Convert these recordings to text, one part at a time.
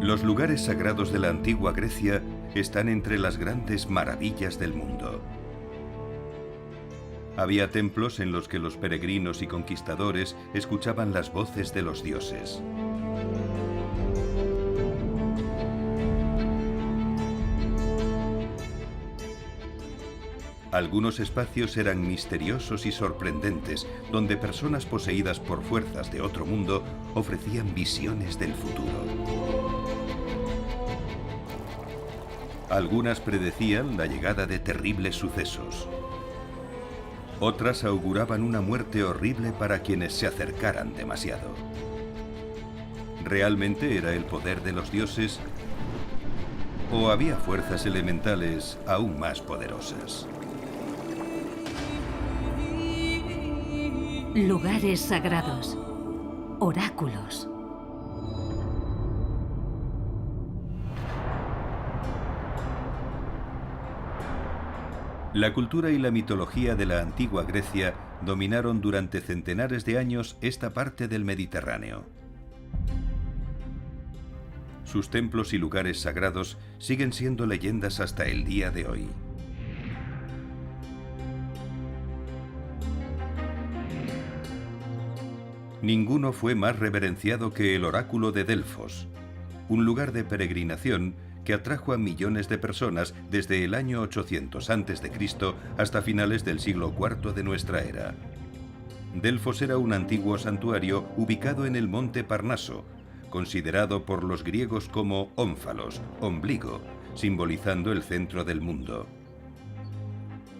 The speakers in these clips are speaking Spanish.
Los lugares sagrados de la antigua Grecia están entre las grandes maravillas del mundo. Había templos en los que los peregrinos y conquistadores escuchaban las voces de los dioses. Algunos espacios eran misteriosos y sorprendentes, donde personas poseídas por fuerzas de otro mundo ofrecían visiones del futuro. Algunas predecían la llegada de terribles sucesos. Otras auguraban una muerte horrible para quienes se acercaran demasiado. ¿Realmente era el poder de los dioses? ¿O había fuerzas elementales aún más poderosas? Lugares sagrados. Oráculos. La cultura y la mitología de la antigua Grecia dominaron durante centenares de años esta parte del Mediterráneo. Sus templos y lugares sagrados siguen siendo leyendas hasta el día de hoy. Ninguno fue más reverenciado que el oráculo de Delfos, un lugar de peregrinación que atrajo a millones de personas desde el año 800 a.C. hasta finales del siglo IV de nuestra era. Delfos era un antiguo santuario ubicado en el monte Parnaso, considerado por los griegos como ónfalos, ombligo, simbolizando el centro del mundo.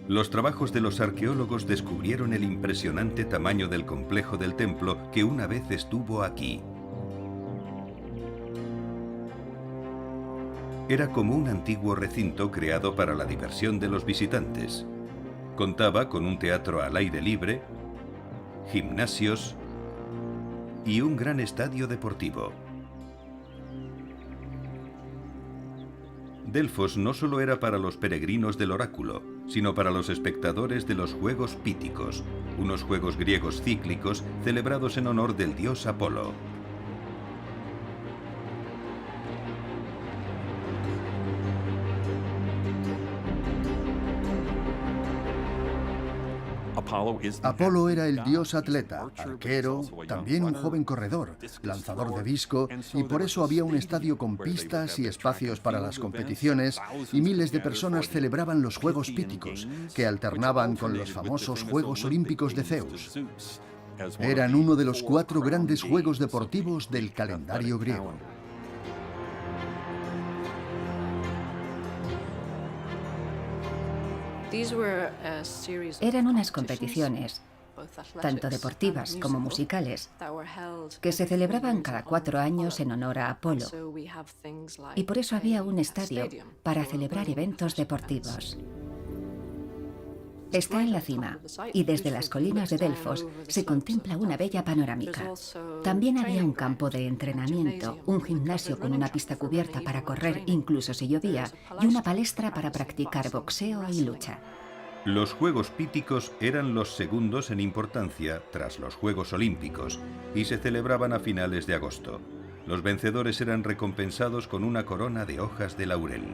Los trabajos de los arqueólogos descubrieron el impresionante tamaño del complejo del templo que una vez estuvo aquí. Era como un antiguo recinto creado para la diversión de los visitantes. Contaba con un teatro al aire libre, gimnasios y un gran estadio deportivo. Delfos no solo era para los peregrinos del oráculo, sino para los espectadores de los Juegos Píticos, unos juegos griegos cíclicos celebrados en honor del dios Apolo. Apolo era el dios atleta, arquero, también un joven corredor, lanzador de disco, y por eso había un estadio con pistas y espacios para las competiciones, y miles de personas celebraban los Juegos Píticos, que alternaban con los famosos Juegos Olímpicos de Zeus. Eran uno de los 4 grandes juegos deportivos del calendario griego. Eran unas competiciones, tanto deportivas como musicales, que se celebraban cada 4 años en honor a Apolo. Y por eso había un estadio para celebrar eventos deportivos. Está en la cima, y desde las colinas de Delfos se contempla una bella panorámica. También había un campo de entrenamiento, un gimnasio con una pista cubierta para correr incluso si llovía, y una palestra para practicar boxeo y lucha. Los Juegos Píticos eran los segundos en importancia tras los Juegos Olímpicos y se celebraban a finales de agosto. Los vencedores eran recompensados con una corona de hojas de laurel.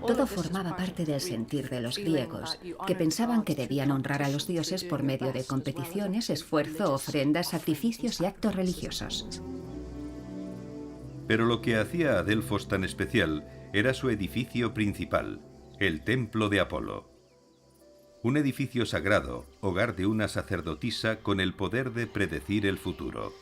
Todo formaba parte del sentir de los griegos, que pensaban que debían honrar a los dioses por medio de competiciones, esfuerzo, ofrendas, sacrificios y actos religiosos. Pero lo que hacía a Delfos tan especial era su edificio principal, el Templo de Apolo. Un edificio sagrado, hogar de una sacerdotisa con el poder de predecir el futuro.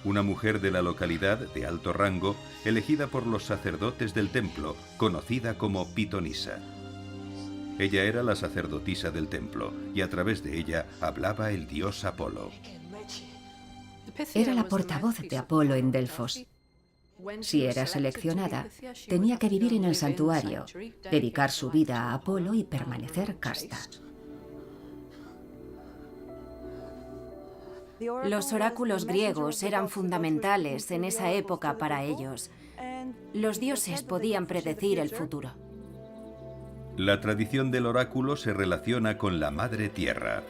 Una mujer de la localidad de alto rango, elegida por los sacerdotes del templo, conocida como Pitonisa. Ella era la sacerdotisa del templo y a través de ella hablaba el dios Apolo. Era la portavoz de Apolo en Delfos. Si era seleccionada, tenía que vivir en el santuario, dedicar su vida a Apolo y permanecer casta. Los oráculos griegos eran fundamentales en esa época para ellos. Los dioses podían predecir el futuro. La tradición del oráculo se relaciona con la Madre Tierra.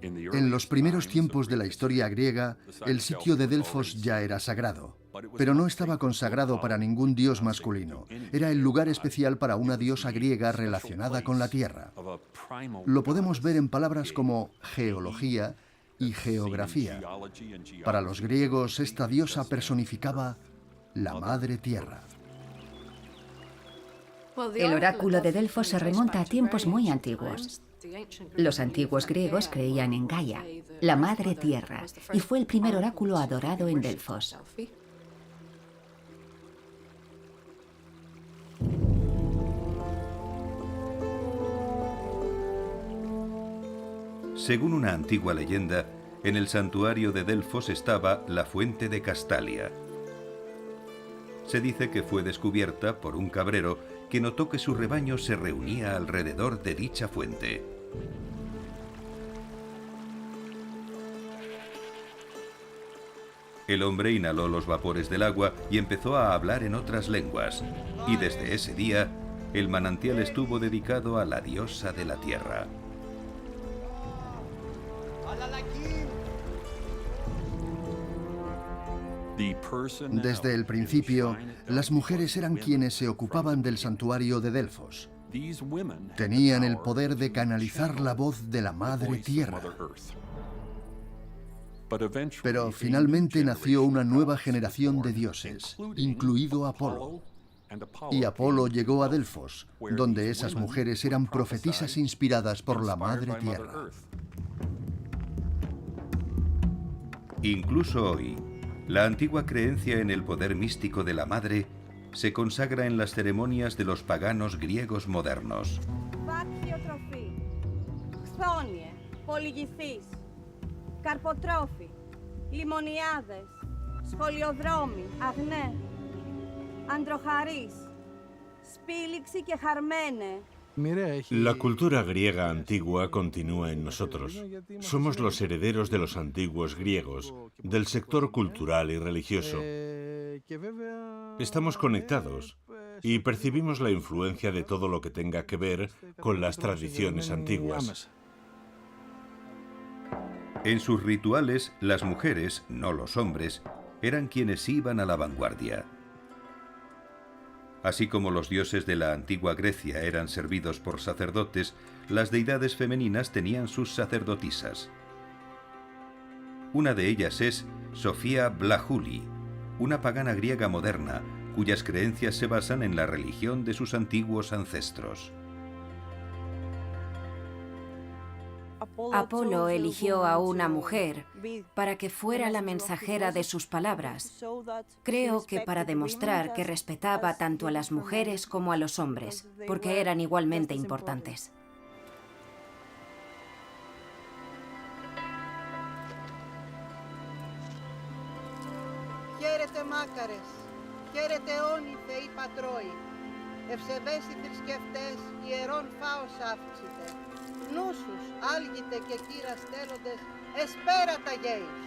En los primeros tiempos de la historia griega, el sitio de Delfos ya era sagrado, pero no estaba consagrado para ningún dios masculino. Era el lugar especial para una diosa griega relacionada con la tierra. Lo podemos ver en palabras como geología y geografía. Para los griegos, esta diosa personificaba la madre tierra. El oráculo de Delfos se remonta a tiempos muy antiguos. Los antiguos griegos creían en Gaia, la madre tierra, y fue el primer oráculo adorado en Delfos. Según una antigua leyenda, en el santuario de Delfos estaba la fuente de Castalia. Se dice que fue descubierta por un cabrero que notó que su rebaño se reunía alrededor de dicha fuente. El hombre inhaló los vapores del agua y empezó a hablar en otras lenguas, y desde ese día, el manantial estuvo dedicado a la diosa de la tierra. Desde el principio, las mujeres eran quienes se ocupaban del santuario de Delfos. Tenían el poder de canalizar la voz de la madre tierra. Pero finalmente nació una nueva generación de dioses, incluido Apolo. Y Apolo llegó a Delfos, donde esas mujeres eran profetisas inspiradas por la madre tierra. Incluso hoy, la antigua creencia en el poder místico de la madre se consagra en las ceremonias de los paganos griegos modernos. Καρποτρόφοι, λιμονιάδες, σχολιοδρόμοι, αγνέ, αντροχαρείς, σπήλιξη και χαρμένε. La cultura griega antigua continúa en nosotros. Somos los herederos de los antiguos griegos, del sector cultural y religioso. Estamos conectados y percibimos la influencia de todo lo que tenga que ver con las tradiciones antiguas. En sus rituales, las mujeres, no los hombres, eran quienes iban a la vanguardia. Así como los dioses de la antigua Grecia eran servidos por sacerdotes, las deidades femeninas tenían sus sacerdotisas. Una de ellas es Sofía Blajuli, una pagana griega moderna, cuyas creencias se basan en la religión de sus antiguos ancestros. Apolo eligió a una mujer para que fuera la mensajera de sus palabras. Creo que para demostrar que respetaba tanto a las mujeres como a los hombres, porque eran igualmente importantes. Χαίρετε μάκαρες, χαίρετε όνοι θεοί πατρόοι, ευσεβές οι θρησκευτές, ιερών φάος αύξητε. Νούσους, άλγητε και κύρας τέλοντες, εσπέρατα γέης.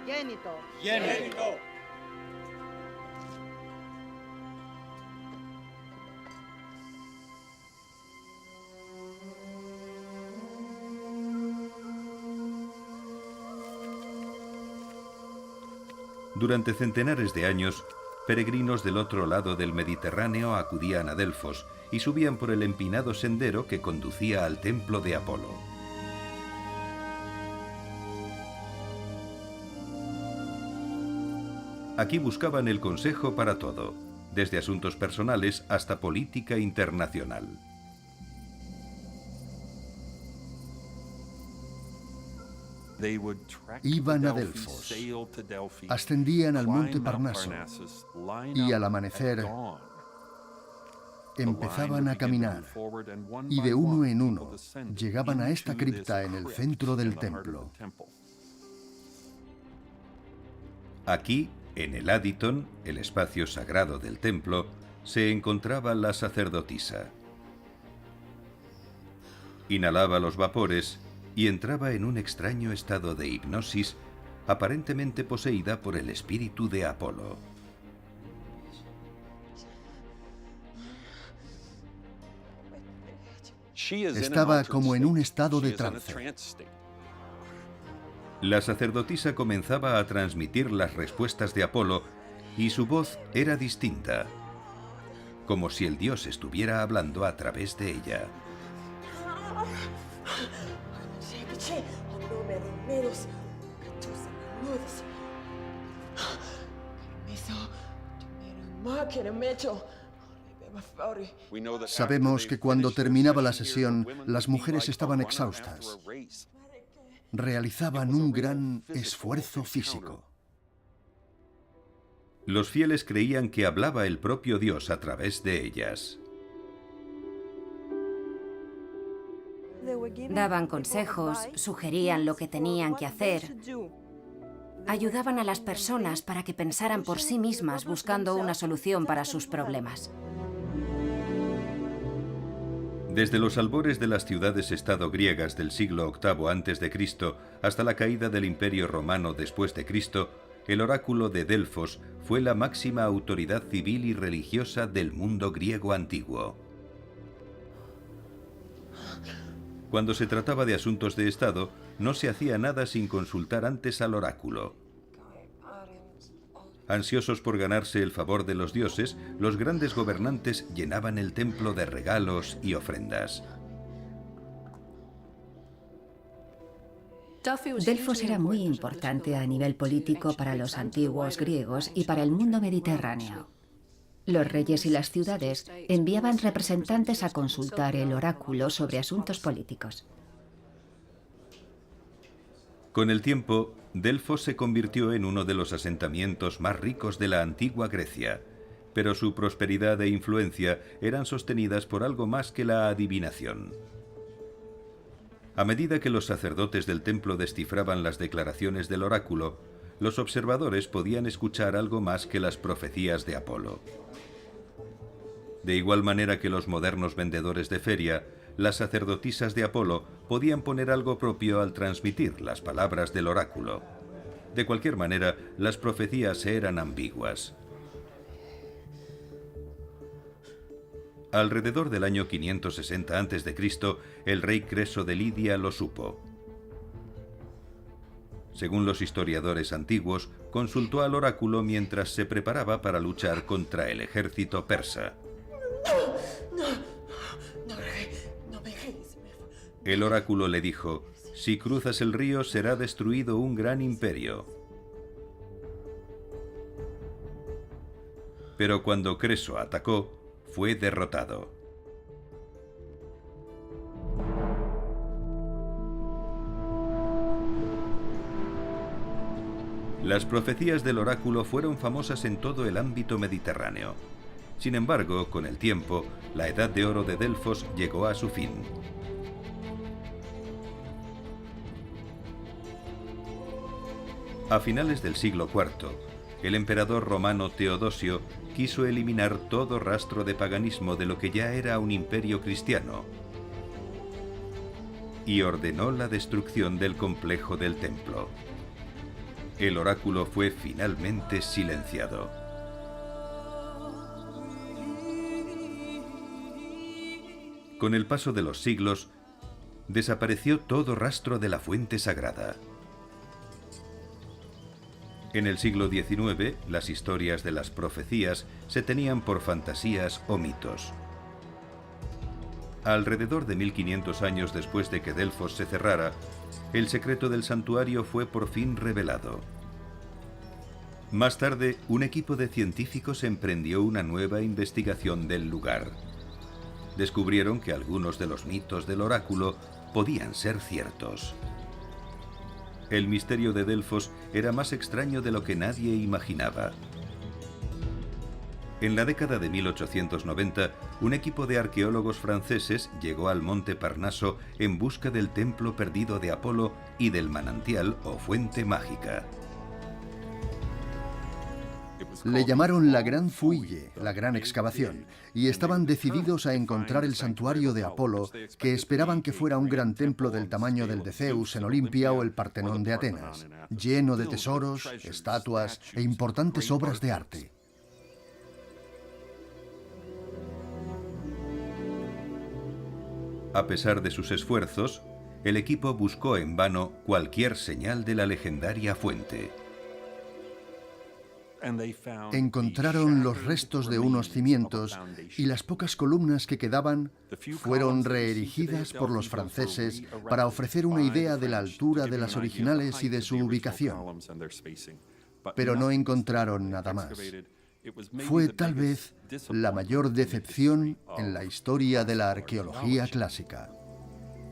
Γέννητο. Γέννητο. Durante centenares de años, peregrinos del otro lado del Mediterráneo acudían a Delfos y subían por el empinado sendero que conducía al templo de Apolo. Aquí buscaban el consejo para todo, desde asuntos personales hasta política internacional. Iban a Delfos, ascendían al monte Parnaso y al amanecer empezaban a caminar y de uno en uno llegaban a esta cripta en el centro del templo. Aquí, en el Aditon, el espacio sagrado del templo, se encontraba la sacerdotisa. Inhalaba los vapores y entraba en un extraño estado de hipnosis, aparentemente poseída por el espíritu de Apolo. Estaba como en un estado de trance. La sacerdotisa comenzaba a transmitir las respuestas de Apolo y su voz era distinta, como si el dios estuviera hablando a través de ella. Sabemos que cuando terminaba la sesión, las mujeres estaban exhaustas. Realizaban un gran esfuerzo físico. Los fieles creían que hablaba el propio Dios a través de ellas. Daban consejos, sugerían lo que tenían que hacer. Ayudaban a las personas para que pensaran por sí mismas buscando una solución para sus problemas. Desde los albores de las ciudades-estado griegas del siglo VIII a.C. hasta la caída del Imperio Romano después de Cristo, el oráculo de Delfos fue la máxima autoridad civil y religiosa del mundo griego antiguo. Cuando se trataba de asuntos de Estado, no se hacía nada sin consultar antes al oráculo. Ansiosos por ganarse el favor de los dioses, los grandes gobernantes llenaban el templo de regalos y ofrendas. Delfos era muy importante a nivel político para los antiguos griegos y para el mundo mediterráneo. Los reyes y las ciudades enviaban representantes a consultar el oráculo sobre asuntos políticos. Con el tiempo, Delfos se convirtió en uno de los asentamientos más ricos de la antigua Grecia, pero su prosperidad e influencia eran sostenidas por algo más que la adivinación. A medida que los sacerdotes del templo descifraban las declaraciones del oráculo, los observadores podían escuchar algo más que las profecías de Apolo. De igual manera que los modernos vendedores de feria, las sacerdotisas de Apolo podían poner algo propio al transmitir las palabras del oráculo. De cualquier manera, las profecías eran ambiguas. Alrededor del año 560 a.C., el rey Creso de Lidia lo supo. Según los historiadores antiguos, consultó al oráculo mientras se preparaba para luchar contra el ejército persa. El oráculo le dijo: si cruzas el río será destruido un gran imperio. Pero cuando Creso atacó, fue derrotado. Las profecías del oráculo fueron famosas en todo el ámbito mediterráneo. Sin embargo, con el tiempo, la edad de oro de Delfos llegó a su fin. A finales del siglo IV, el emperador romano Teodosio quiso eliminar todo rastro de paganismo de lo que ya era un imperio cristiano y ordenó la destrucción del complejo del templo. El oráculo fue finalmente silenciado. Con el paso de los siglos, desapareció todo rastro de la fuente sagrada. En el siglo XIX, las historias de las profecías se tenían por fantasías o mitos. Alrededor de 1500 años después de que Delfos se cerrara, el secreto del santuario fue por fin revelado. Más tarde, un equipo de científicos emprendió una nueva investigación del lugar. Descubrieron que algunos de los mitos del oráculo podían ser ciertos. El misterio de Delfos era más extraño de lo que nadie imaginaba. En la década de 1890, un equipo de arqueólogos franceses llegó al monte Parnaso en busca del templo perdido de Apolo y del manantial o fuente mágica. Le llamaron la Gran Fouille, la gran excavación, y estaban decididos a encontrar el santuario de Apolo, que esperaban que fuera un gran templo del tamaño del de Zeus en Olimpia o el Partenón de Atenas, lleno de tesoros, estatuas e importantes obras de arte. A pesar de sus esfuerzos, el equipo buscó en vano cualquier señal de la legendaria fuente. Encontraron los restos de unos cimientos y las pocas columnas que quedaban fueron reerigidas por los franceses para ofrecer una idea de la altura de las originales y de su ubicación. Pero no encontraron nada más. Fue tal vez la mayor decepción en la historia de la arqueología clásica.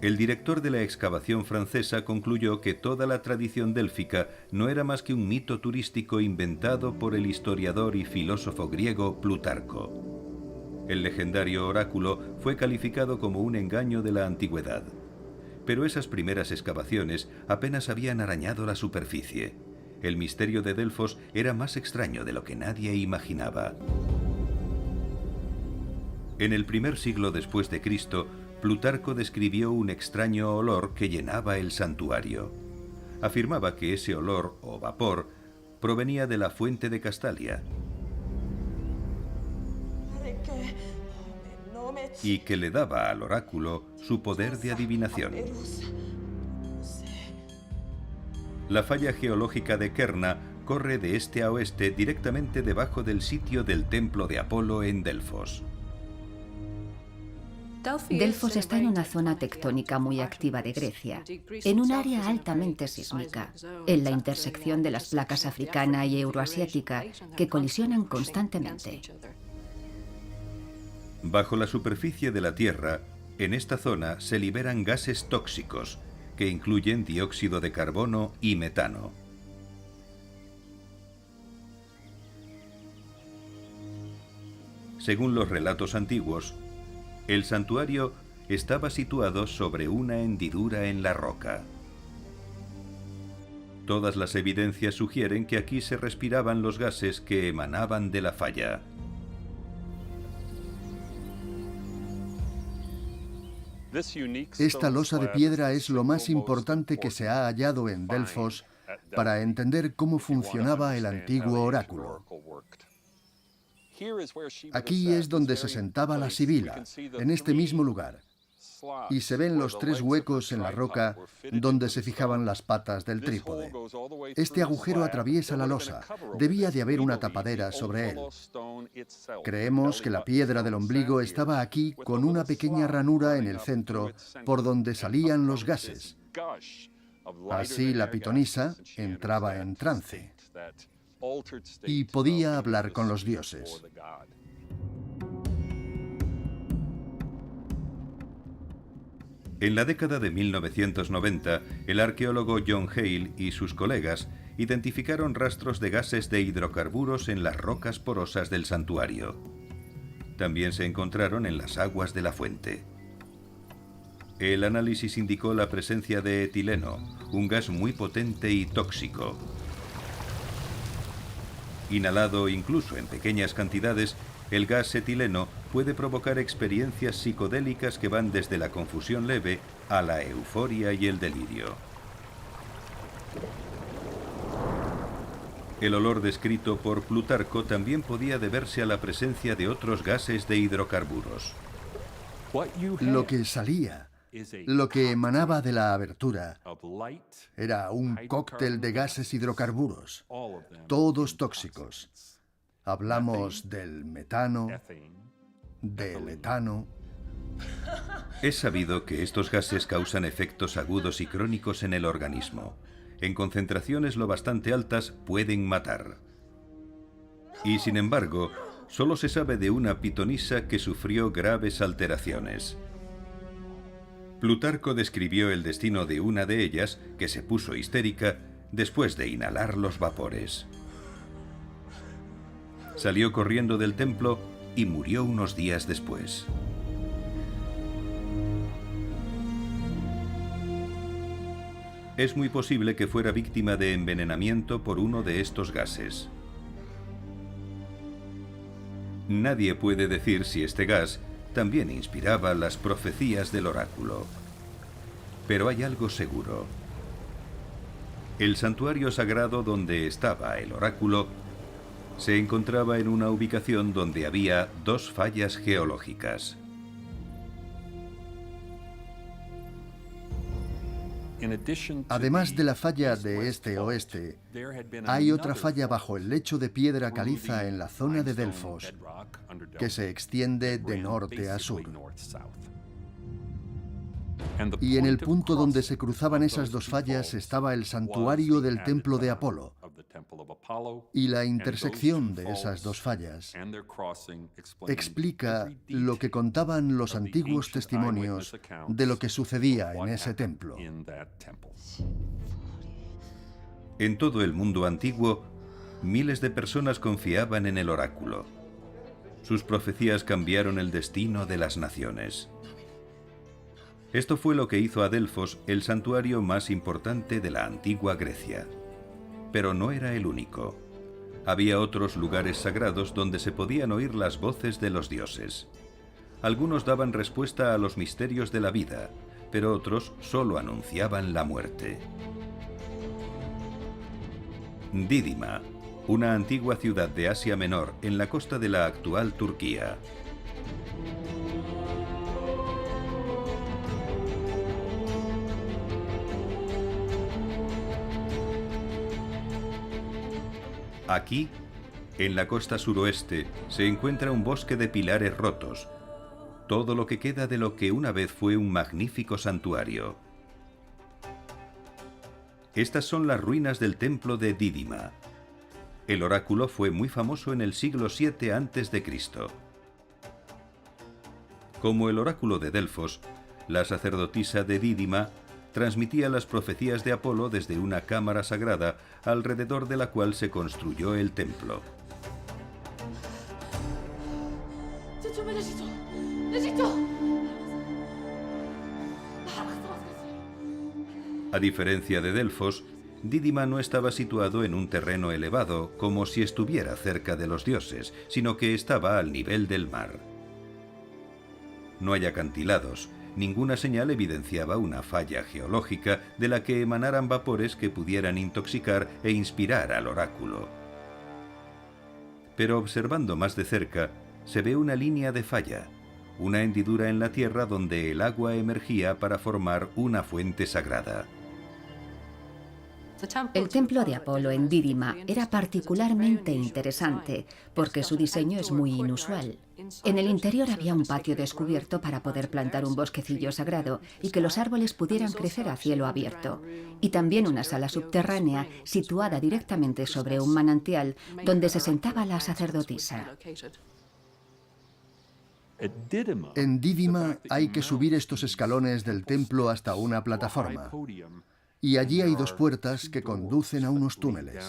El director de la excavación francesa concluyó que toda la tradición délfica no era más que un mito turístico inventado por el historiador y filósofo griego Plutarco. El legendario oráculo fue calificado como un engaño de la antigüedad. Pero esas primeras excavaciones apenas habían arañado la superficie. El misterio de Delfos era más extraño de lo que nadie imaginaba. En el primer siglo después de Cristo, Plutarco describió un extraño olor que llenaba el santuario. Afirmaba que ese olor, o vapor, provenía de la fuente de Castalia y que le daba al oráculo su poder de adivinación. La falla geológica de Kerna corre de este a oeste directamente debajo del sitio del templo de Apolo en Delfos. Delfos está en una zona tectónica muy activa de Grecia, en un área altamente sísmica, en la intersección de las placas africana y euroasiática que colisionan constantemente. Bajo la superficie de la Tierra, en esta zona se liberan gases tóxicos que incluyen dióxido de carbono y metano. Según los relatos antiguos, el santuario estaba situado sobre una hendidura en la roca. Todas las evidencias sugieren que aquí se respiraban los gases que emanaban de la falla. Esta losa de piedra es lo más importante que se ha hallado en Delfos para entender cómo funcionaba el antiguo oráculo. Aquí es donde se sentaba la sibila, en este mismo lugar, y se ven los 3 huecos en la roca donde se fijaban las patas del trípode. Este agujero atraviesa la losa. Debía de haber una tapadera sobre él. Creemos que la piedra del ombligo estaba aquí con una pequeña ranura en el centro por donde salían los gases. Así la pitonisa entraba en trance y podía hablar con los dioses. En la década de 1990, el arqueólogo John Hale y sus colegas identificaron rastros de gases de hidrocarburos en las rocas porosas del santuario. También se encontraron en las aguas de la fuente. El análisis indicó la presencia de etileno, un gas muy potente y tóxico. Inhalado incluso en pequeñas cantidades, el gas etileno puede provocar experiencias psicodélicas que van desde la confusión leve a la euforia y el delirio. El olor descrito por Plutarco también podía deberse a la presencia de otros gases de hidrocarburos. Lo que salía, lo que emanaba de la abertura, era un cóctel de gases hidrocarburos, todos tóxicos. Hablamos del metano, del etano. Es sabido que estos gases causan efectos agudos y crónicos en el organismo. En concentraciones lo bastante altas pueden matar. Y sin embargo, solo se sabe de una pitonisa que sufrió graves alteraciones. Plutarco describió el destino de una de ellas, que se puso histérica después de inhalar los vapores. Salió corriendo del templo y murió unos días después. Es muy posible que fuera víctima de envenenamiento por uno de estos gases. Nadie puede decir si este gas también inspiraba las profecías del oráculo. Pero hay algo seguro. El santuario sagrado donde estaba el oráculo se encontraba en una ubicación donde había 2 fallas geológicas. Además de la falla de este-oeste, hay otra falla bajo el lecho de piedra caliza en la zona de Delfos, que se extiende de norte a sur. Y en el punto donde se cruzaban esas dos fallas estaba el santuario del templo de Apolo. Y la intersección de esas dos fallas explica lo que contaban los antiguos testimonios de lo que sucedía en ese templo. En todo el mundo antiguo, miles de personas confiaban en el oráculo. Sus profecías cambiaron el destino de las naciones. Esto fue lo que hizo a Delfos el santuario más importante de la antigua Grecia. Pero no era el único. Había otros lugares sagrados donde se podían oír las voces de los dioses. Algunos daban respuesta a los misterios de la vida, pero otros solo anunciaban la muerte. Dídima, una antigua ciudad de Asia Menor en la costa de la actual Turquía. Aquí, en la costa suroeste, se encuentra un bosque de pilares rotos, todo lo que queda de lo que una vez fue un magnífico santuario. Estas son las ruinas del templo de Dídima. El oráculo fue muy famoso en el siglo VII a.C. Como el oráculo de Delfos, la sacerdotisa de Dídima transmitía las profecías de Apolo desde una cámara sagrada alrededor de la cual se construyó el templo. A diferencia de Delfos, Dídima no estaba situado en un terreno elevado como si estuviera cerca de los dioses, sino que estaba al nivel del mar. No hay acantilados. Ninguna señal evidenciaba una falla geológica de la que emanaran vapores que pudieran intoxicar e inspirar al oráculo. Pero observando más de cerca, se ve una línea de falla, una hendidura en la tierra donde el agua emergía para formar una fuente sagrada. El templo de Apolo en Dídima era particularmente interesante porque su diseño es muy inusual. En el interior había un patio descubierto para poder plantar un bosquecillo sagrado y que los árboles pudieran crecer a cielo abierto. Y también una sala subterránea situada directamente sobre un manantial donde se sentaba la sacerdotisa. En Dídima hay que subir estos escalones del templo hasta una plataforma. Y allí hay dos puertas que conducen a unos túneles.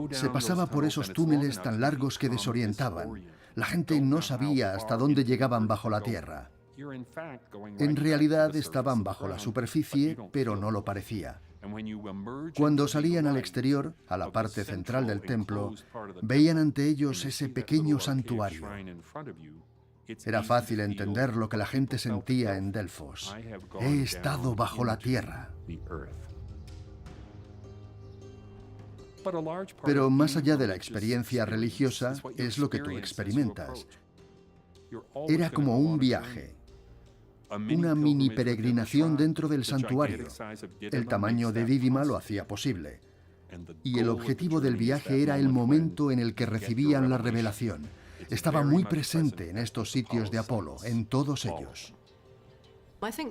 Se pasaba por esos túneles tan largos que desorientaban. La gente no sabía hasta dónde llegaban bajo la tierra. En realidad estaban bajo la superficie, pero no lo parecía. Cuando salían al exterior, a la parte central del templo, veían ante ellos ese pequeño santuario. Era fácil entender lo que la gente sentía en Delfos. He estado bajo la tierra. Pero más allá de la experiencia religiosa, es lo que tú experimentas. Era como un viaje, una mini peregrinación dentro del santuario. El tamaño de Dídima lo hacía posible. Y el objetivo del viaje era el momento en el que recibían la revelación. Estaba muy presente en estos sitios de Apolo, en todos ellos.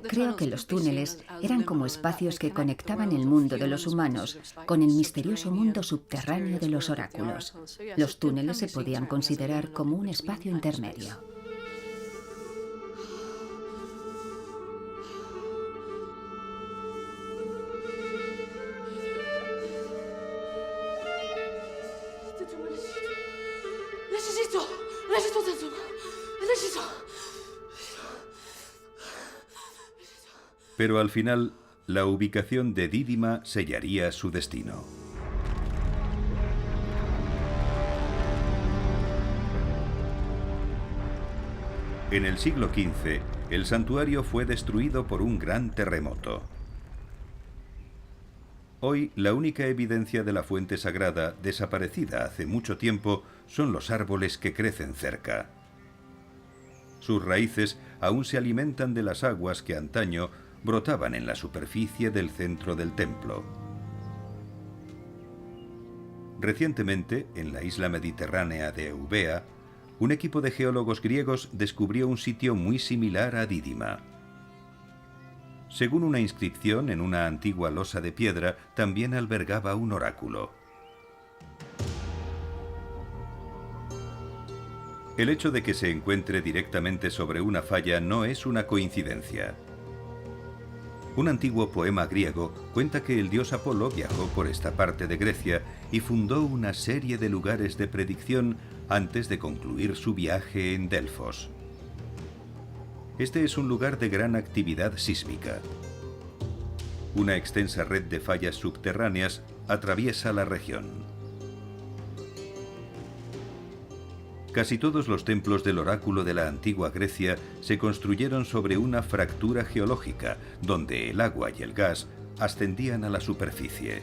Creo que los túneles eran como espacios que conectaban el mundo de los humanos con el misterioso mundo subterráneo de los oráculos. Los túneles se podían considerar como un espacio intermedio. Pero al final, la ubicación de Dídima sellaría su destino. En el siglo XV, el santuario fue destruido por un gran terremoto. Hoy, la única evidencia de la fuente sagrada, desaparecida hace mucho tiempo, son los árboles que crecen cerca. Sus raíces aún se alimentan de las aguas que antaño brotaban en la superficie del centro del templo. Recientemente, en la isla mediterránea de Eubea, un equipo de geólogos griegos descubrió un sitio muy similar a Dídima. Según una inscripción en una antigua losa de piedra, también albergaba un oráculo. El hecho de que se encuentre directamente sobre una falla no es una coincidencia. Un antiguo poema griego cuenta que el dios Apolo viajó por esta parte de Grecia y fundó una serie de lugares de predicción antes de concluir su viaje en Delfos. Este es un lugar de gran actividad sísmica. Una extensa red de fallas subterráneas atraviesa la región. Casi todos los templos del oráculo de la antigua Grecia se construyeron sobre una fractura geológica, donde el agua y el gas ascendían a la superficie.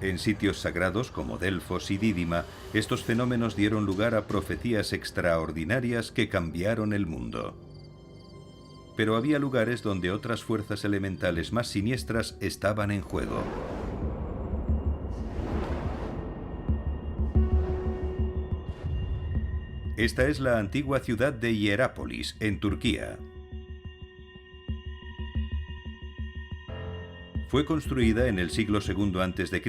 En sitios sagrados como Delfos y Dídima, estos fenómenos dieron lugar a profecías extraordinarias que cambiaron el mundo. Pero había lugares donde otras fuerzas elementales más siniestras estaban en juego. Esta es la antigua ciudad de Hierápolis, en Turquía. Fue construida en el siglo II a.C.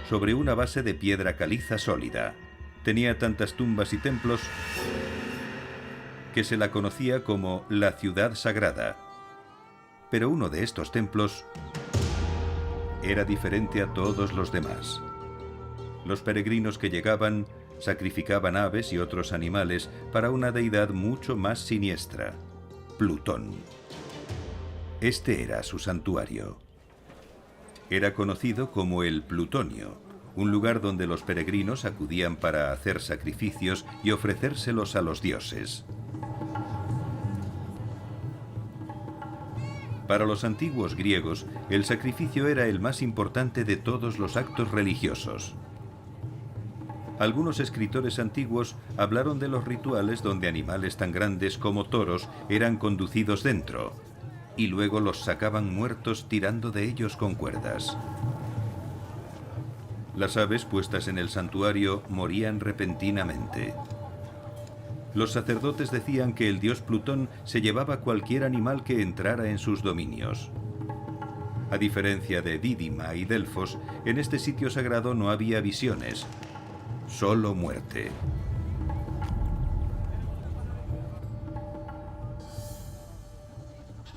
sobre una base de piedra caliza sólida. Tenía tantas tumbas y templos que se la conocía como la ciudad sagrada. Pero uno de estos templos era diferente a todos los demás. Los peregrinos que llegaban sacrificaban aves y otros animales para una deidad mucho más siniestra, Plutón. Este era su santuario. Era conocido como el Plutonio, un lugar donde los peregrinos acudían para hacer sacrificios y ofrecérselos a los dioses. Para los antiguos griegos, el sacrificio era el más importante de todos los actos religiosos. Algunos escritores antiguos hablaron de los rituales donde animales tan grandes como toros eran conducidos dentro, y luego los sacaban muertos tirando de ellos con cuerdas. Las aves puestas en el santuario morían repentinamente. Los sacerdotes decían que el dios Plutón se llevaba cualquier animal que entrara en sus dominios. A diferencia de Dídima y Delfos, en este sitio sagrado no había visiones, solo muerte.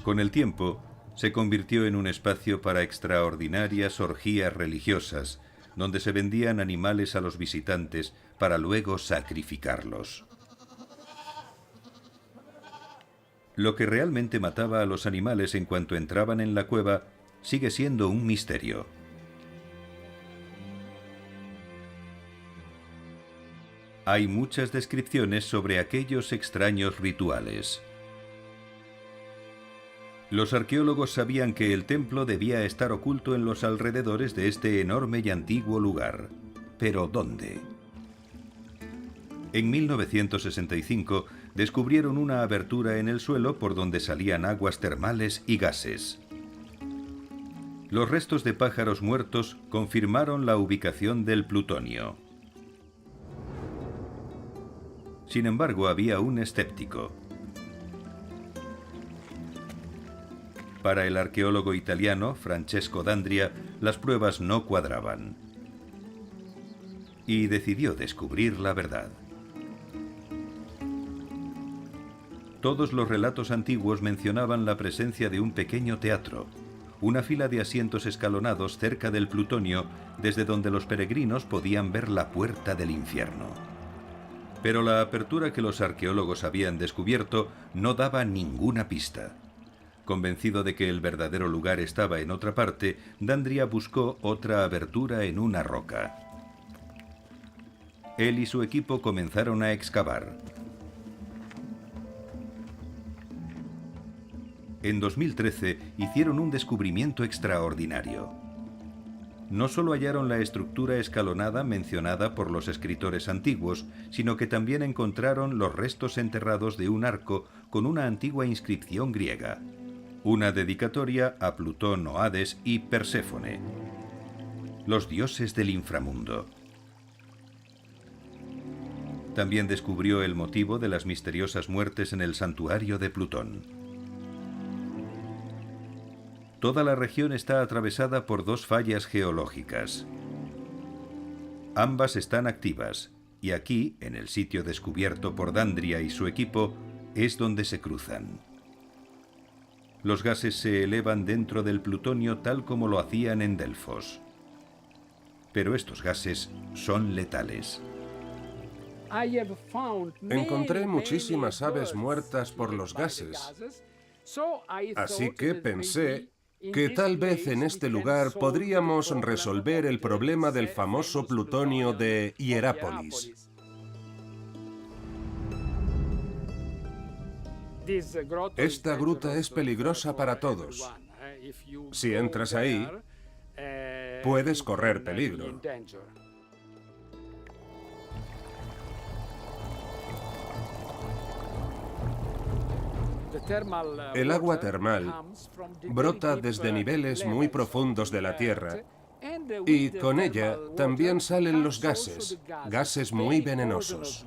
Con el tiempo, se convirtió en un espacio para extraordinarias orgías religiosas, donde se vendían animales a los visitantes para luego sacrificarlos. Lo que realmente mataba a los animales en cuanto entraban en la cueva sigue siendo un misterio. Hay muchas descripciones sobre aquellos extraños rituales. Los arqueólogos sabían que el templo debía estar oculto en los alrededores de este enorme y antiguo lugar. ¿Pero dónde? En 1965 descubrieron una abertura en el suelo por donde salían aguas termales y gases. Los restos de pájaros muertos confirmaron la ubicación del plutonio. Sin embargo, había un escéptico. Para el arqueólogo italiano Francesco D'Andria, las pruebas no cuadraban. Y decidió descubrir la verdad. Todos los relatos antiguos mencionaban la presencia de un pequeño teatro, una fila de asientos escalonados cerca del plutonio, desde donde los peregrinos podían ver la puerta del infierno. Pero la apertura que los arqueólogos habían descubierto no daba ninguna pista. Convencido de que el verdadero lugar estaba en otra parte, D'Andria buscó otra abertura en una roca. Él y su equipo comenzaron a excavar. En 2013 hicieron un descubrimiento extraordinario. no solo hallaron la estructura escalonada mencionada por los escritores antiguos, sino que también encontraron los restos enterrados de un arco con una antigua inscripción griega, una dedicatoria a Plutón o Hades y Perséfone, los dioses del inframundo. También descubrió el motivo de las misteriosas muertes en el santuario de Plutón. Toda la región está atravesada por dos fallas geológicas. Ambas están activas, y aquí, en el sitio descubierto por Dandria y su equipo, es donde se cruzan. Los gases se elevan dentro del plutonio tal como lo hacían en Delfos. Pero estos gases son letales. Encontré muchísimas aves muertas por los gases, así que pensé que tal vez en este lugar podríamos resolver el problema del famoso plutonio de Hierápolis. Esta gruta es peligrosa para todos. Si entras ahí, puedes correr peligro. El agua termal brota desde niveles muy profundos de la Tierra y con ella también salen los gases, gases muy venenosos.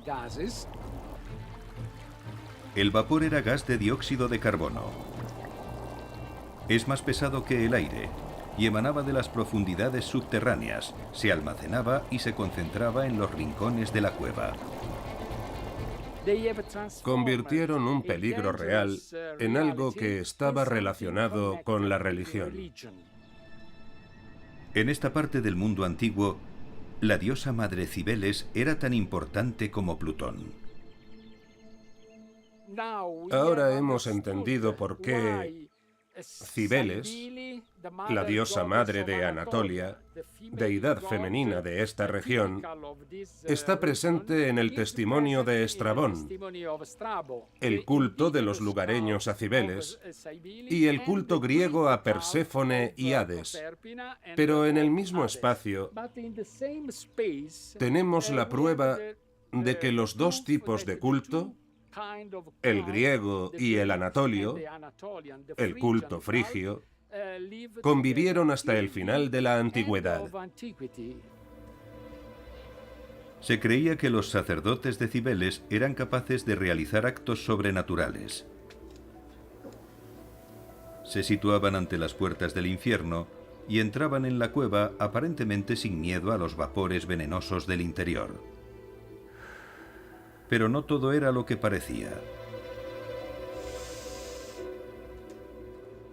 El vapor era gas de dióxido de carbono. Es más pesado que el aire y emanaba de las profundidades subterráneas, se almacenaba y se concentraba en los rincones de la cueva. Convirtieron un peligro real en algo que estaba relacionado con la religión. En esta parte del mundo antiguo, la diosa madre Cibeles era tan importante como Plutón. Ahora hemos entendido por qué Cibeles, la diosa madre de Anatolia, deidad femenina de esta región, está presente en el testimonio de Estrabón, el culto de los lugareños a Cibeles y el culto griego a Perséfone y Hades. Pero en el mismo espacio tenemos la prueba de que los dos tipos de culto, el griego y el anatolio, el culto frigio, convivieron hasta el final de la antigüedad. Se creía que los sacerdotes de Cibeles eran capaces de realizar actos sobrenaturales. Se situaban ante las puertas del infierno y entraban en la cueva aparentemente sin miedo a los vapores venenosos del interior. Pero no todo era lo que parecía.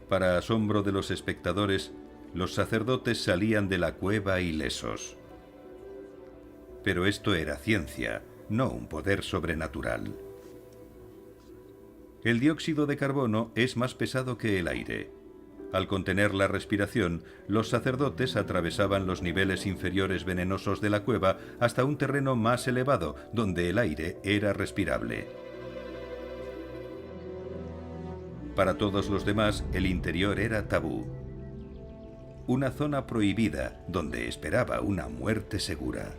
Para asombro de los espectadores, los sacerdotes salían de la cueva ilesos. Pero esto era ciencia, no un poder sobrenatural. El dióxido de carbono es más pesado que el aire. Al contener la respiración, los sacerdotes atravesaban los niveles inferiores venenosos de la cueva hasta un terreno más elevado, donde el aire era respirable. Para todos los demás, el interior era tabú. Una zona prohibida, donde esperaba una muerte segura.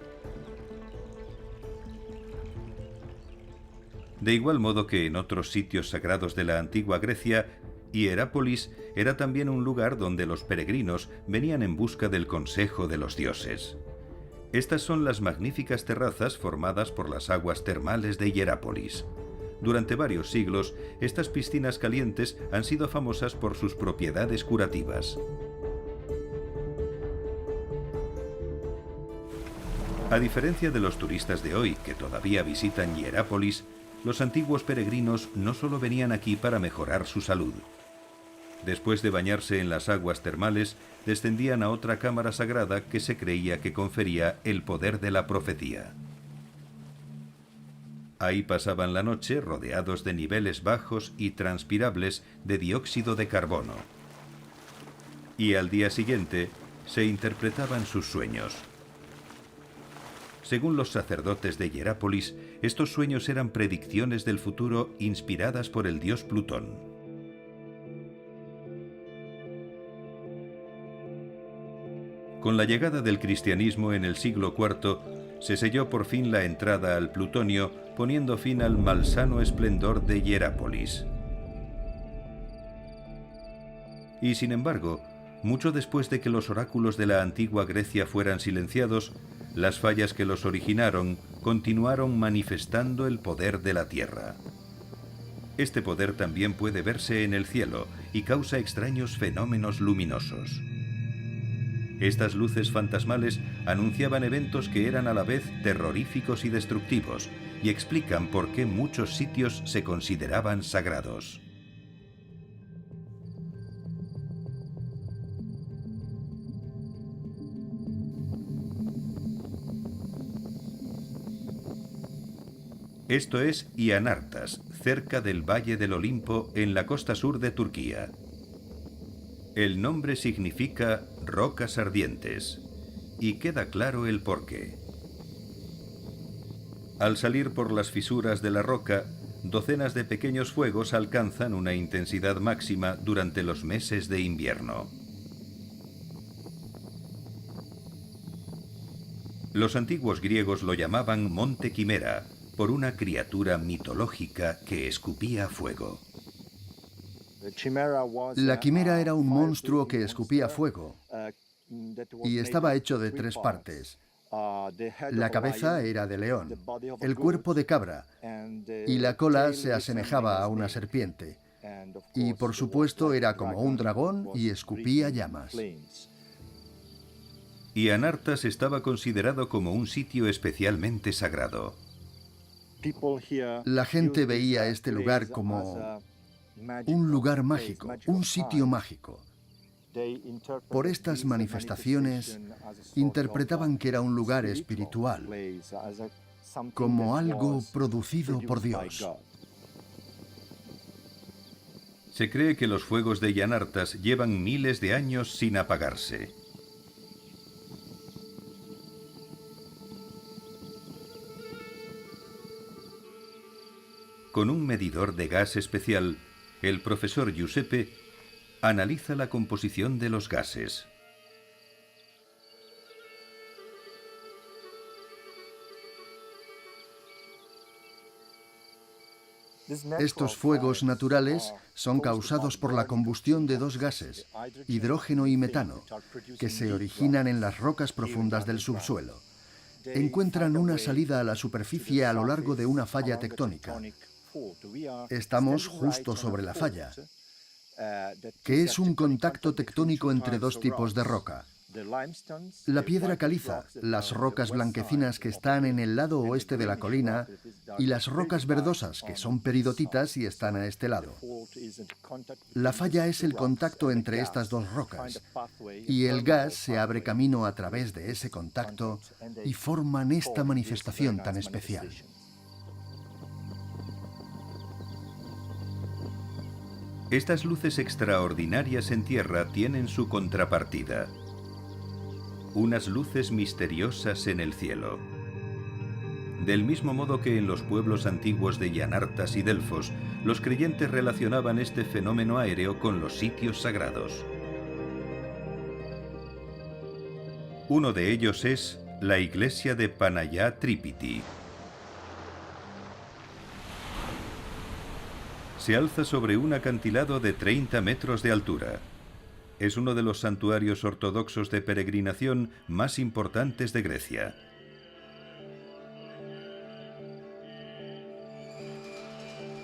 De igual modo que en otros sitios sagrados de la antigua Grecia, Hierápolis era también un lugar donde los peregrinos venían en busca del consejo de los dioses. Estas son las magníficas terrazas formadas por las aguas termales de Hierápolis. Durante varios siglos, estas piscinas calientes han sido famosas por sus propiedades curativas. A diferencia de los turistas de hoy, que todavía visitan Hierápolis, los antiguos peregrinos no solo venían aquí para mejorar su salud. Después de bañarse en las aguas termales, descendían a otra cámara sagrada que se creía que confería el poder de la profecía. Ahí pasaban la noche rodeados de niveles bajos y transpirables de dióxido de carbono. Y al día siguiente se interpretaban sus sueños. Según los sacerdotes de Hierápolis, estos sueños eran predicciones del futuro inspiradas por el dios Plutón. Con la llegada del cristianismo en el siglo IV, se selló por fin la entrada al plutonio, poniendo fin al malsano esplendor de Hierápolis. Y sin embargo, mucho después de que los oráculos de la antigua Grecia fueran silenciados, las fallas que los originaron continuaron manifestando el poder de la tierra. Este poder también puede verse en el cielo y causa extraños fenómenos luminosos. Estas luces fantasmales anunciaban eventos que eran a la vez terroríficos y destructivos, y explican por qué muchos sitios se consideraban sagrados. Esto es Ianartas, cerca del Valle del Olimpo, en la costa sur de Turquía. El nombre significa rocas ardientes, y queda claro el porqué. Al salir por las fisuras de la roca, docenas de pequeños fuegos alcanzan una intensidad máxima durante los meses de invierno. Los antiguos griegos lo llamaban Monte Quimera, por una criatura mitológica que escupía fuego. La quimera era un monstruo que escupía fuego y estaba hecho de 3 partes. La cabeza era de león, el cuerpo de cabra y la cola se asemejaba a una serpiente. Y por supuesto era como un dragón y escupía llamas. Ianartas estaba considerado como un sitio especialmente sagrado. La gente veía este lugar como un lugar mágico, un sitio mágico. Por estas manifestaciones, interpretaban que era un lugar espiritual, como algo producido por Dios. Se cree que los fuegos de Ianartas llevan miles de años sin apagarse. Con un medidor de gas especial, el profesor Giuseppe analiza la composición de los gases. Estos fuegos naturales son causados por la combustión de 2 gases, hidrógeno y metano, que se originan en las rocas profundas del subsuelo. Encuentran una salida a la superficie a lo largo de una falla tectónica. Estamos justo sobre la falla, que es un contacto tectónico entre 2 tipos de roca. La piedra caliza, las rocas blanquecinas que están en el lado oeste de la colina, y las rocas verdosas, que son peridotitas y están a este lado. La falla es el contacto entre estas 2 rocas, y el gas se abre camino a través de ese contacto y forman esta manifestación tan especial. Estas luces extraordinarias en tierra tienen su contrapartida. Unas luces misteriosas en el cielo. Del mismo modo que en los pueblos antiguos de Ianartas y Delfos, los creyentes relacionaban este fenómeno aéreo con los sitios sagrados. Uno de ellos es la iglesia de Panayá Tripiti. Se alza sobre un acantilado de 30 metros de altura. Es uno de los santuarios ortodoxos de peregrinación más importantes de Grecia.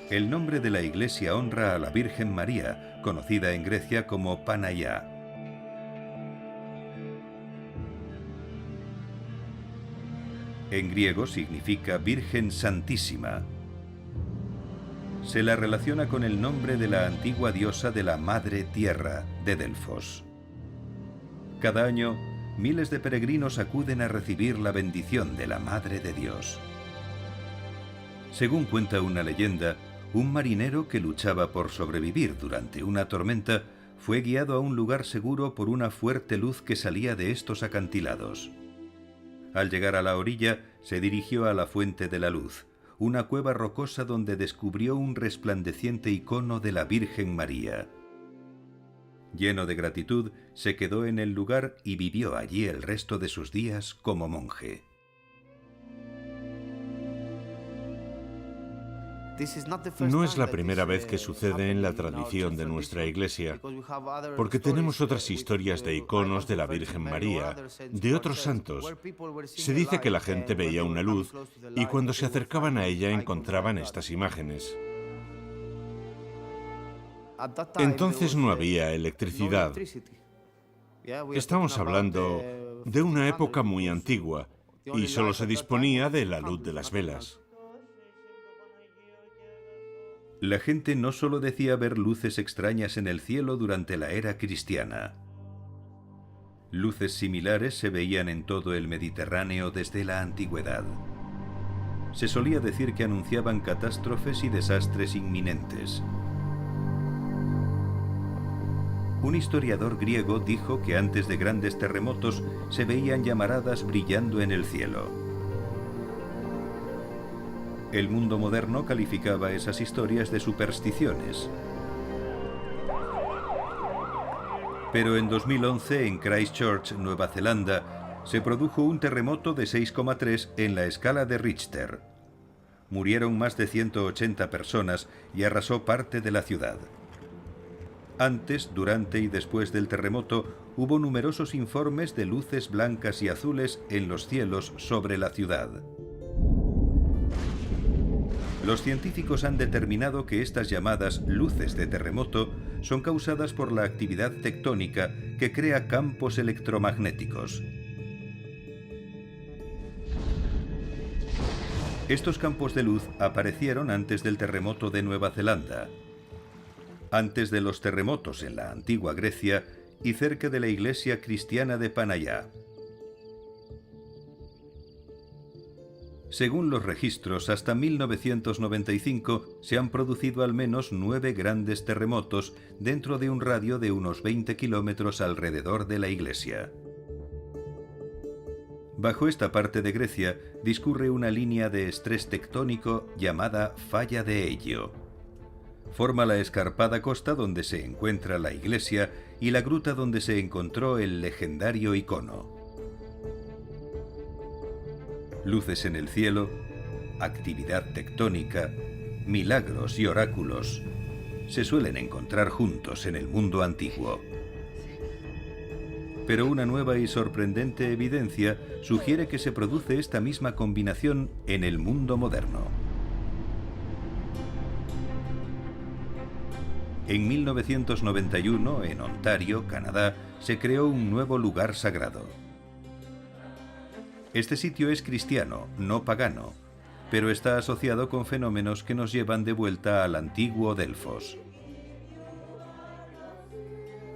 El nombre de la iglesia honra a la Virgen María, conocida en Grecia como Panayá. En griego significa Virgen Santísima. Se la relaciona con el nombre de la antigua diosa de la Madre Tierra, de Delfos. Cada año, miles de peregrinos acuden a recibir la bendición de la Madre de Dios. Según cuenta una leyenda, un marinero que luchaba por sobrevivir durante una tormenta fue guiado a un lugar seguro por una fuerte luz que salía de estos acantilados. Al llegar a la orilla, se dirigió a la fuente de la luz, una cueva rocosa donde descubrió un resplandeciente icono de la Virgen María. Lleno de gratitud, se quedó en el lugar y vivió allí el resto de sus días como monje. No es la primera vez que sucede en la tradición de nuestra Iglesia, porque tenemos otras historias de iconos de la Virgen María, de otros santos. Se dice que la gente veía una luz y cuando se acercaban a ella encontraban estas imágenes. Entonces no había electricidad. Estamos hablando de una época muy antigua y solo se disponía de la luz de las velas. La gente no solo decía ver luces extrañas en el cielo durante la era cristiana. Luces similares se veían en todo el Mediterráneo desde la antigüedad. Se solía decir que anunciaban catástrofes y desastres inminentes. Un historiador griego dijo que antes de grandes terremotos se veían llamaradas brillando en el cielo. El mundo moderno calificaba esas historias de supersticiones. Pero en 2011, en Christchurch, Nueva Zelanda, se produjo un terremoto de 6,3 en la escala de Richter. Murieron más de 180 personas y arrasó parte de la ciudad. Antes, durante y después del terremoto, hubo numerosos informes de luces blancas y azules en los cielos sobre la ciudad. Los científicos han determinado que estas llamadas luces de terremoto son causadas por la actividad tectónica que crea campos electromagnéticos. Estos campos de luz aparecieron antes del terremoto de Nueva Zelanda, antes de los terremotos en la antigua Grecia y cerca de la iglesia cristiana de Panayá. Según los registros, hasta 1995 se han producido al menos 9 grandes terremotos dentro de un radio de unos 20 kilómetros alrededor de la iglesia. Bajo esta parte de Grecia discurre una línea de estrés tectónico llamada Falla de Egio. Forma la escarpada costa donde se encuentra la iglesia y la gruta donde se encontró el legendario icono. Luces en el cielo, actividad tectónica, milagros y oráculos se suelen encontrar juntos en el mundo antiguo. Pero una nueva y sorprendente evidencia sugiere que se produce esta misma combinación en el mundo moderno. En 1991, en Ontario, Canadá, se creó un nuevo lugar sagrado. Este sitio es cristiano, no pagano, pero está asociado con fenómenos que nos llevan de vuelta al antiguo Delfos.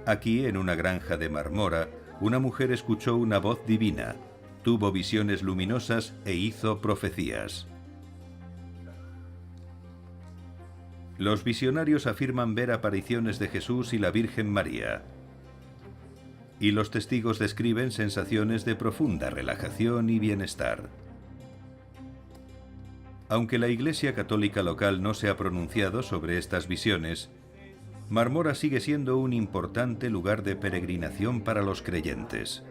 Aquí, en una granja de Marmora, una mujer escuchó una voz divina, tuvo visiones luminosas e hizo profecías. Los visionarios afirman ver apariciones de Jesús y la Virgen María. Y los testigos describen sensaciones de profunda relajación y bienestar. Aunque la Iglesia Católica local no se ha pronunciado sobre estas visiones, Marmora sigue siendo un importante lugar de peregrinación para los creyentes.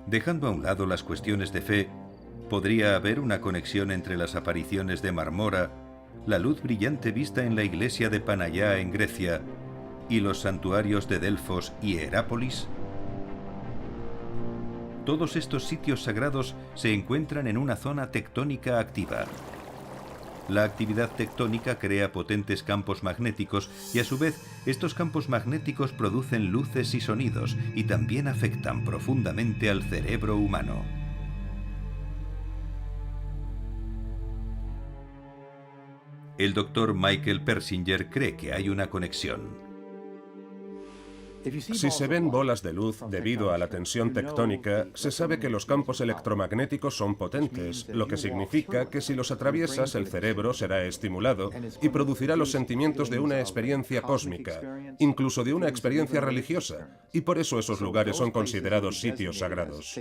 Dejando a un lado las cuestiones de fe, ¿podría haber una conexión entre las apariciones de Marmora, la luz brillante vista en la iglesia de Panayá en Grecia, y los santuarios de Delfos y Herápolis? Todos estos sitios sagrados se encuentran en una zona tectónica activa. La actividad tectónica crea potentes campos magnéticos y a su vez estos campos magnéticos producen luces y sonidos y también afectan profundamente al cerebro humano. El doctor Michael Persinger cree que hay una conexión. Si se ven bolas de luz debido a la tensión tectónica, se sabe que los campos electromagnéticos son potentes, lo que significa que si los atraviesas el cerebro será estimulado y producirá los sentimientos de una experiencia cósmica, incluso de una experiencia religiosa, y por eso esos lugares son considerados sitios sagrados.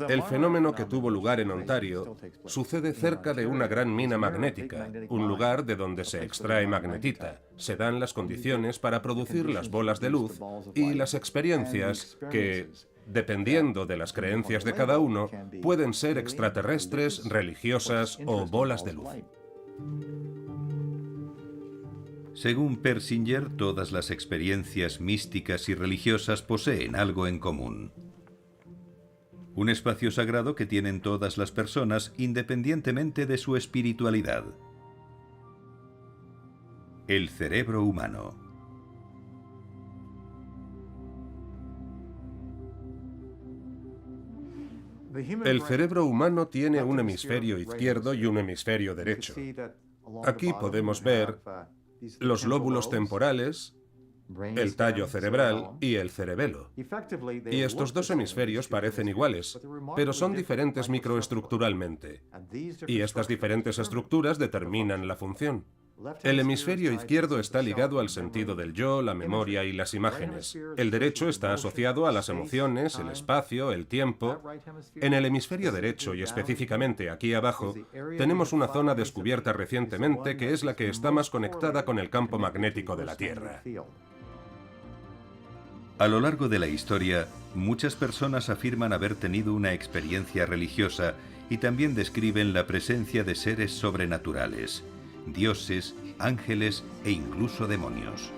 El fenómeno que tuvo lugar en Ontario sucede cerca de una gran mina magnética, un lugar de donde se extrae magnetita. Se dan las condiciones para producir las bolas de luz y las experiencias que, dependiendo de las creencias de cada uno, pueden ser extraterrestres, religiosas o bolas de luz. Según Persinger, todas las experiencias místicas y religiosas poseen algo en común. Un espacio sagrado que tienen todas las personas independientemente de su espiritualidad. El cerebro humano. El cerebro humano tiene un hemisferio izquierdo y un hemisferio derecho. Aquí podemos ver los lóbulos temporales, el tallo cerebral y el cerebelo. Y estos dos hemisferios parecen iguales, pero son diferentes microestructuralmente. Y estas diferentes estructuras determinan la función. El hemisferio izquierdo está ligado al sentido del yo, la memoria y las imágenes. El derecho está asociado a las emociones, el espacio, el tiempo. En el hemisferio derecho, y específicamente aquí abajo, tenemos una zona descubierta recientemente que es la que está más conectada con el campo magnético de la Tierra. A lo largo de la historia, muchas personas afirman haber tenido una experiencia religiosa y también describen la presencia de seres sobrenaturales, dioses, ángeles e incluso demonios.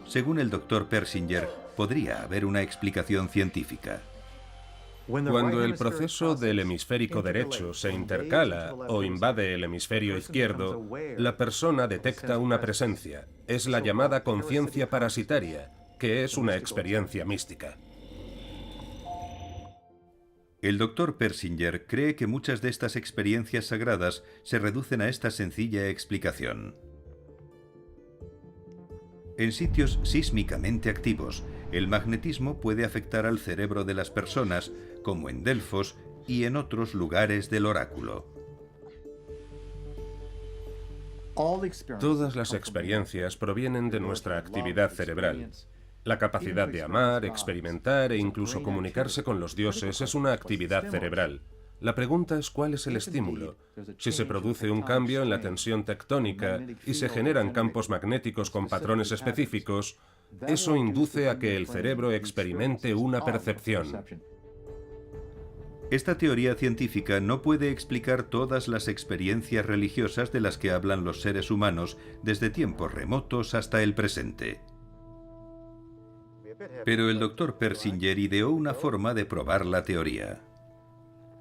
Según el Dr. Persinger, podría haber una explicación científica. Cuando el proceso del hemisférico derecho se intercala o invade el hemisferio izquierdo, la persona detecta una presencia. Es la llamada conciencia parasitaria, que es una experiencia mística. El Dr. Persinger cree que muchas de estas experiencias sagradas se reducen a esta sencilla explicación. En sitios sísmicamente activos, el magnetismo puede afectar al cerebro de las personas, como en Delfos y en otros lugares del oráculo. Todas las experiencias provienen de nuestra actividad cerebral. La capacidad de amar, experimentar e incluso comunicarse con los dioses es una actividad cerebral. La pregunta es cuál es el estímulo. Si se produce un cambio en la tensión tectónica y se generan campos magnéticos con patrones específicos, eso induce a que el cerebro experimente una percepción. Esta teoría científica no puede explicar todas las experiencias religiosas de las que hablan los seres humanos desde tiempos remotos hasta el presente. Pero el Dr. Persinger ideó una forma de probar la teoría.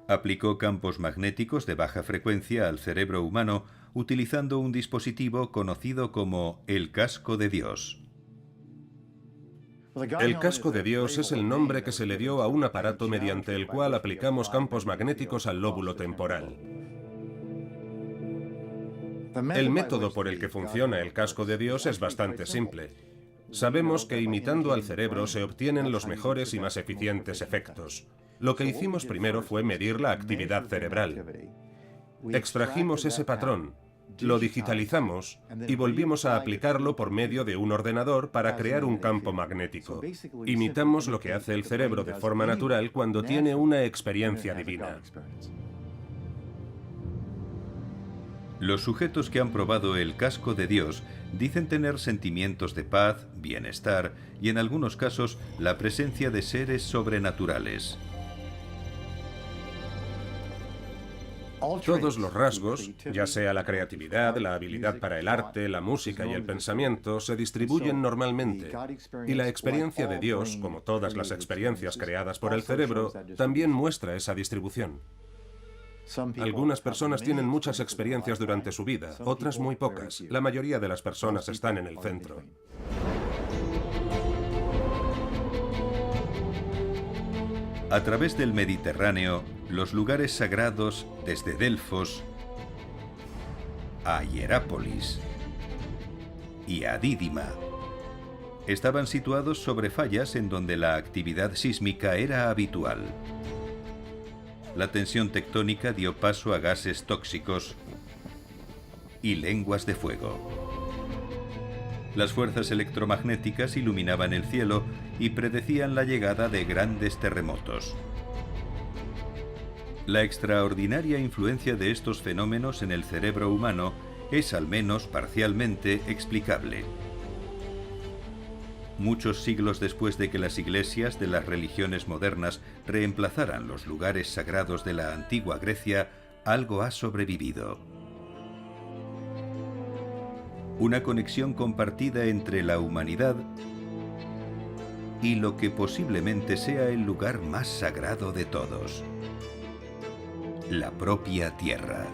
Aplicó campos magnéticos de baja frecuencia al cerebro humano utilizando un dispositivo conocido como el casco de Dios. El casco de Dios es el nombre que se le dio a un aparato mediante el cual aplicamos campos magnéticos al lóbulo temporal. El método por el que funciona el casco de Dios es bastante simple. Sabemos que imitando al cerebro se obtienen los mejores y más eficientes efectos. Lo que hicimos primero fue medir la actividad cerebral. Extrajimos ese patrón, lo digitalizamos y volvimos a aplicarlo por medio de un ordenador para crear un campo magnético. Imitamos lo que hace el cerebro de forma natural cuando tiene una experiencia divina. Los sujetos que han probado el casco de Dios dicen tener sentimientos de paz, bienestar y en algunos casos la presencia de seres sobrenaturales. Todos los rasgos, ya sea la creatividad, la habilidad para el arte, la música y el pensamiento, se distribuyen normalmente. Y la experiencia de Dios, como todas las experiencias creadas por el cerebro, también muestra esa distribución. Algunas personas tienen muchas experiencias durante su vida, otras muy pocas. La mayoría de las personas están en el centro. A través del Mediterráneo, los lugares sagrados desde Delfos a Hierápolis y a Dídima estaban situados sobre fallas en donde la actividad sísmica era habitual. La tensión tectónica dio paso a gases tóxicos y lenguas de fuego. Las fuerzas electromagnéticas iluminaban el cielo y predecían la llegada de grandes terremotos. La extraordinaria influencia de estos fenómenos en el cerebro humano es al menos parcialmente explicable. Muchos siglos después de que las iglesias de las religiones modernas reemplazaran los lugares sagrados de la antigua Grecia, algo ha sobrevivido. Una conexión compartida entre la humanidad y lo que posiblemente sea el lugar más sagrado de todos: la propia Tierra.